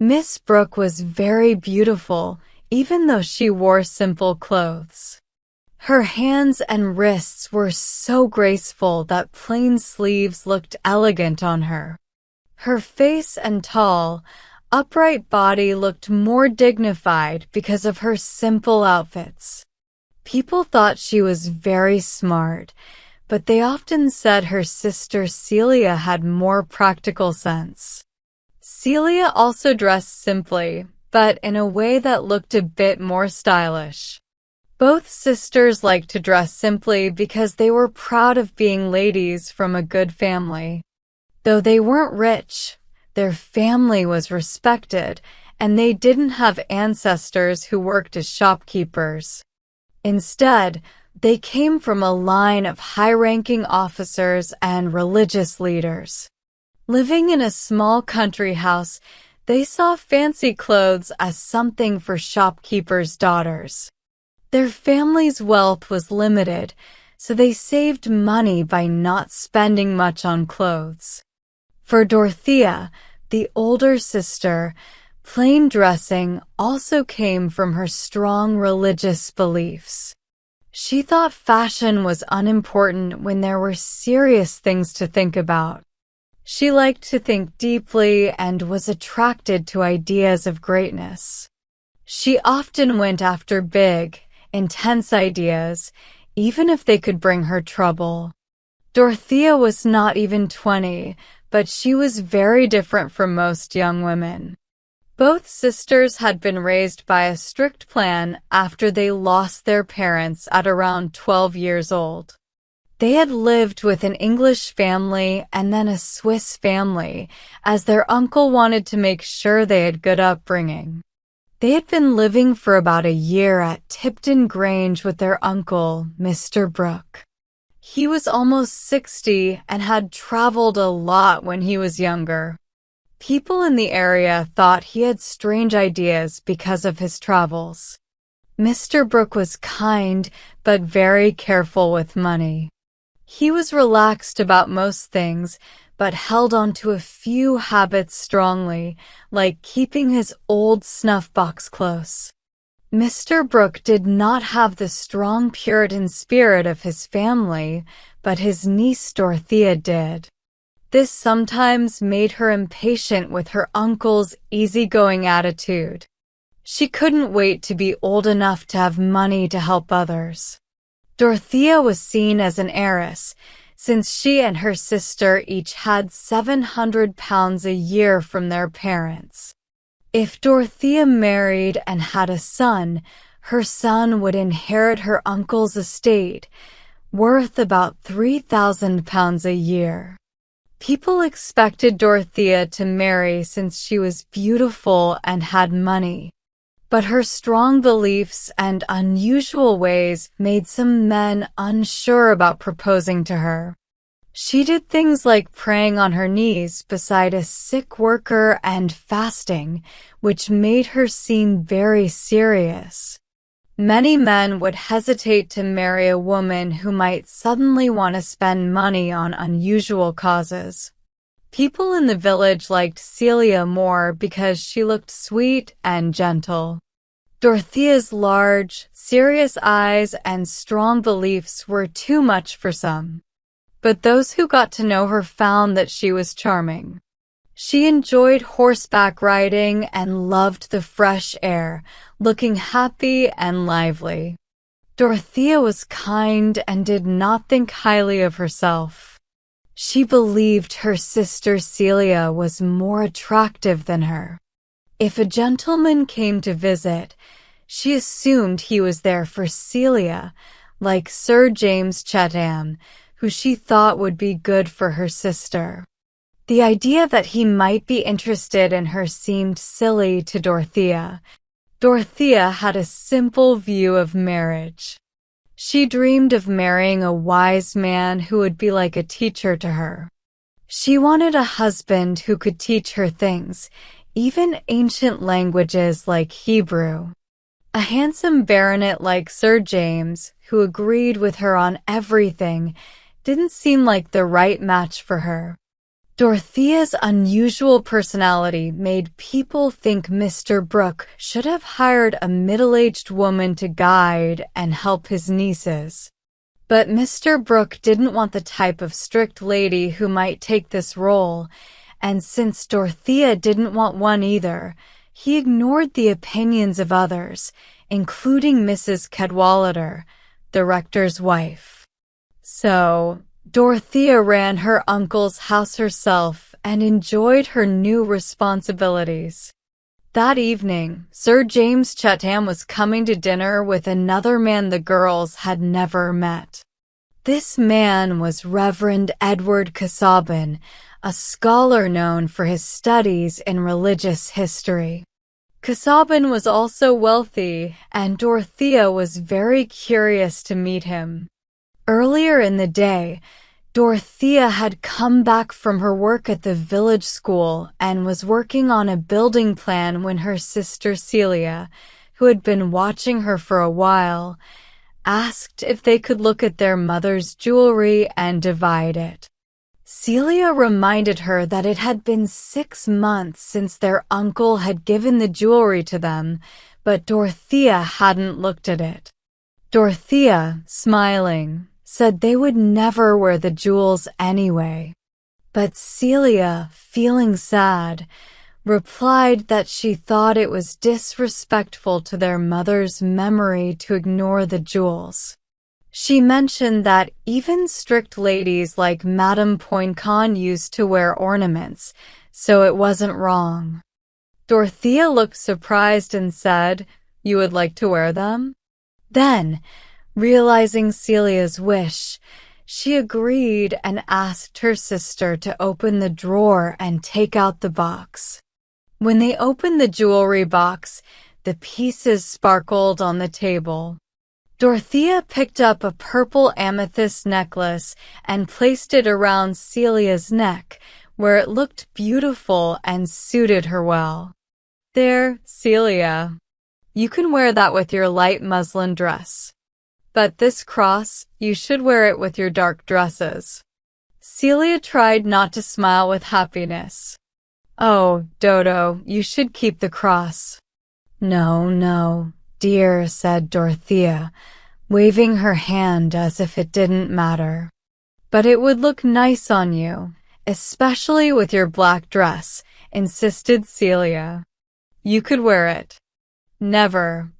Miss Brooke was very beautiful, even though she wore simple clothes. Her hands and wrists were so graceful that plain sleeves looked elegant on her. Her face and tall, upright body looked more dignified because of her simple outfits. People thought she was very smart, but they often said her sister Celia had more practical sense. Celia also dressed simply, but in a way that looked a bit more stylish. Both sisters liked to dress simply because they were proud of being ladies from a good family. Though they weren't rich, their family was respected, and they didn't have ancestors who worked as shopkeepers. Instead, they came from a line of high-ranking officers and religious leaders. Living in a small country house, they saw fancy clothes as something for shopkeepers' daughters. Their family's wealth was limited, so they saved money by not spending much on clothes. For Dorothea, the older sister, plain dressing also came from her strong religious beliefs. She thought fashion was unimportant when there were serious things to think about. She liked to think deeply and was attracted to ideas of greatness. She often went after big, intense ideas, even if they could bring her trouble. Dorothea was not even 20, but she was very different from most young women. Both sisters had been raised by a strict plan after they lost their parents at around 12 years old. They had lived with an English family and then a Swiss family, as their uncle wanted to make sure they had good upbringing. They had been living for about a year at Tipton Grange with their uncle, Mr. Brooke. He was almost 60 and had traveled a lot when he was younger. People in the area thought he had strange ideas because of his travels. Mr. Brooke was kind, but very careful with money. He was relaxed about most things, but held on to a few habits strongly, like keeping his old snuff box close. Mr. Brooke did not have the strong Puritan spirit of his family, but his niece Dorothea did. This sometimes made her impatient with her uncle's easygoing attitude. She couldn't wait to be old enough to have money to help others. Dorothea was seen as an heiress, since she and her sister each had £700 a year from their parents. If Dorothea married and had a son, her son would inherit her uncle's estate, worth about £3,000 a year. People expected Dorothea to marry since she was beautiful and had money. But her strong beliefs and unusual ways made some men unsure about proposing to her. She did things like praying on her knees beside a sick worker and fasting, which made her seem very serious. Many men would hesitate to marry a woman who might suddenly want to spend money on unusual causes. People in the village liked Celia more because she looked sweet and gentle. Dorothea's large, serious eyes and strong beliefs were too much for some. But those who got to know her found that she was charming. She enjoyed horseback riding and loved the fresh air, looking happy and lively. Dorothea was kind and did not think highly of herself. She believed her sister Celia was more attractive than her. If a gentleman came to visit, she assumed he was there for Celia, like Sir James Chatham, who she thought would be good for her sister. The idea that he might be interested in her seemed silly to Dorothea. Dorothea had a simple view of marriage. She dreamed of marrying a wise man who would be like a teacher to her. She wanted a husband who could teach her things, even ancient languages like Hebrew. A handsome baronet like Sir James, who agreed with her on everything, didn't seem like the right match for her. Dorothea's unusual personality made people think Mr. Brooke should have hired a middle-aged woman to guide and help his nieces. But Mr. Brooke didn't want the type of strict lady who might take this role, and since Dorothea didn't want one either, he ignored the opinions of others, including Mrs. Cadwallader, the rector's wife. So, Dorothea ran her uncle's house herself and enjoyed her new responsibilities. That evening, Sir James Chatham was coming to dinner with another man the girls had never met. This man was Reverend Edward Casaubon, a scholar known for his studies in religious history. Casaubon was also wealthy, and Dorothea was very curious to meet him. Earlier in the day, Dorothea had come back from her work at the village school and was working on a building plan when her sister Celia, who had been watching her for a while, asked if they could look at their mother's jewelry and divide it. Celia reminded her that it had been 6 months since their uncle had given the jewelry to them, but Dorothea hadn't looked at it. Dorothea, smiling, said they would never wear the jewels anyway. But Celia, feeling sad, replied that she thought it was disrespectful to their mother's memory to ignore the jewels. She mentioned that even strict ladies like Madame Poincon used to wear ornaments, so it wasn't wrong. Dorothea looked surprised and said, "You would like to wear them?" Then, realizing Celia's wish, she agreed and asked her sister to open the drawer and take out the box. When they opened the jewelry box, the pieces sparkled on the table. Dorothea picked up a purple amethyst necklace and placed it around Celia's neck, where it looked beautiful and suited her well. "There, Celia. You can wear that with your light muslin dress. But this cross, you should wear it with your dark dresses." Celia tried not to smile with happiness. "Oh, Dodo, you should keep the cross." No, dear," said Dorothea, waving her hand as if it didn't matter. "But it would look nice on you, especially with your black dress," insisted Celia. "You could wear it." "Never.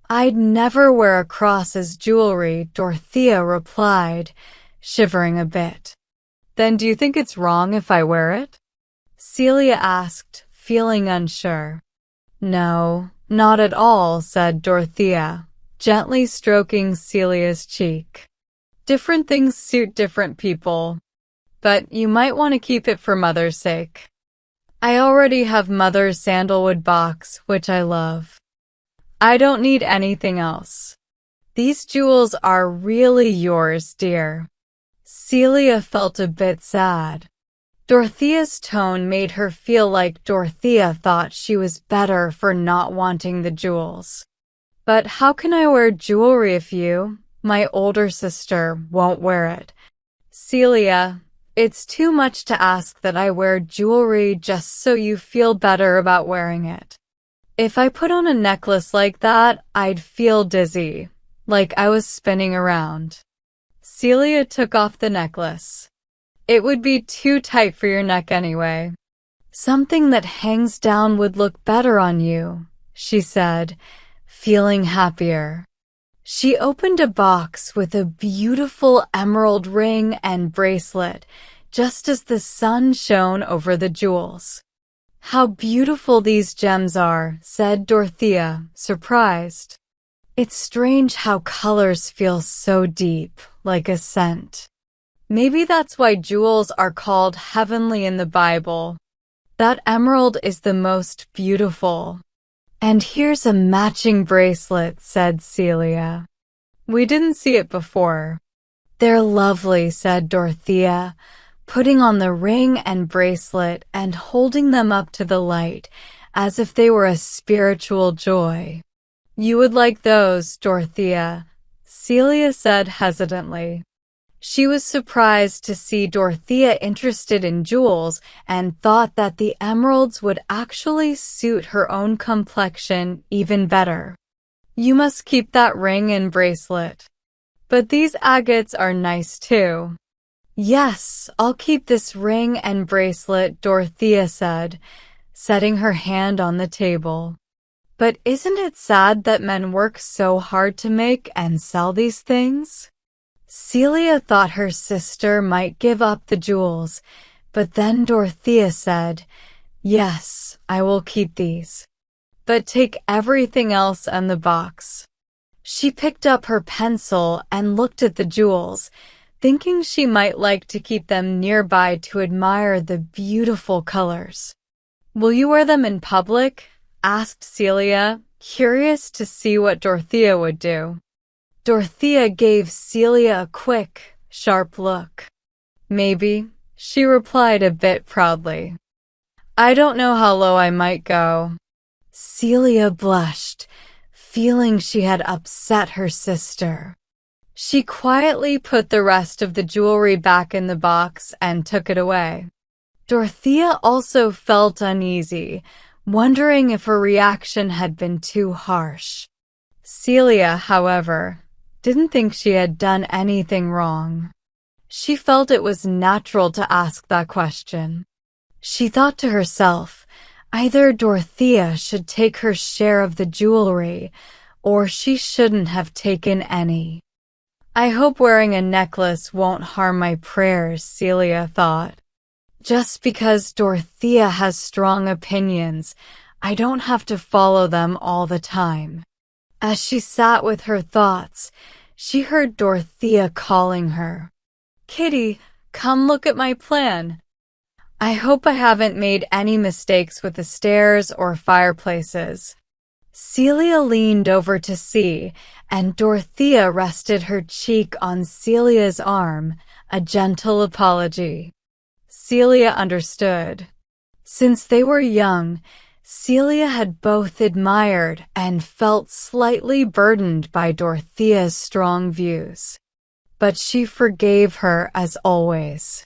I'd never wear a cross as jewelry," Dorothea replied, shivering a bit. "Then do you think it's wrong if I wear it?" Celia asked, feeling unsure. "No, not at all," said Dorothea, gently stroking Celia's cheek. "Different things suit different people. But you might want to keep it for Mother's sake. I already have Mother's sandalwood box, which I love. I don't need anything else. These jewels are really yours, dear." Celia felt a bit sad. Dorothea's tone made her feel like Dorothea thought she was better for not wanting the jewels. "But how can I wear jewelry if you, my older sister, won't wear it?" "Celia, it's too much to ask that I wear jewelry just so you feel better about wearing it. If I put on a necklace like that, I'd feel dizzy, like I was spinning around." Celia took off the necklace. "It would be too tight for your neck anyway. Something that hangs down would look better on you," she said, feeling happier. She opened a box with a beautiful emerald ring and bracelet, just as the sun shone over the jewels. "How beautiful these gems are," said Dorothea, surprised. "It's strange how colors feel so deep, like a scent. Maybe that's why jewels are called heavenly in the Bible. That emerald is the most beautiful." "And here's a matching bracelet," said Celia. "We didn't see it before." "They're lovely," said Dorothea, putting on the ring and bracelet and holding them up to the light, as if they were a spiritual joy. "You would like those, Dorothea," Celia said hesitantly. She was surprised to see Dorothea interested in jewels and thought that the emeralds would actually suit her own complexion even better. You must keep that ring and bracelet. But these agates are nice too. Yes, I'll keep this ring and bracelet, Dorothea said, setting her hand on the table. But isn't it sad that men work so hard to make and sell these things? Celia thought her sister might give up the jewels, but then Dorothea said, "Yes, I will keep these. But take everything else and the box." She picked up her pencil and looked at the jewels, thinking she might like to keep them nearby to admire the beautiful colors. "Will you wear them in public?" asked Celia, curious to see what Dorothea would do. Dorothea gave Celia a quick, sharp look. "Maybe," she replied a bit proudly. "I don't know how low I might go." Celia blushed, feeling she had upset her sister. She quietly put the rest of the jewelry back in the box and took it away. Dorothea also felt uneasy, wondering if her reaction had been too harsh. Celia, however, didn't think she had done anything wrong. She felt it was natural to ask that question. She thought to herself, either Dorothea should take her share of the jewelry, or she shouldn't have taken any. "I hope wearing a necklace won't harm my prayers," Celia thought. "Just because Dorothea has strong opinions, I don't have to follow them all the time." As she sat with her thoughts, she heard Dorothea calling her. "Kitty, come look at my plan. I hope I haven't made any mistakes with the stairs or fireplaces." Celia leaned over to see, and Dorothea rested her cheek on Celia's arm, a gentle apology. Celia understood. Since they were young, Celia had both admired and felt slightly burdened by Dorothea's strong views. But she forgave her as always.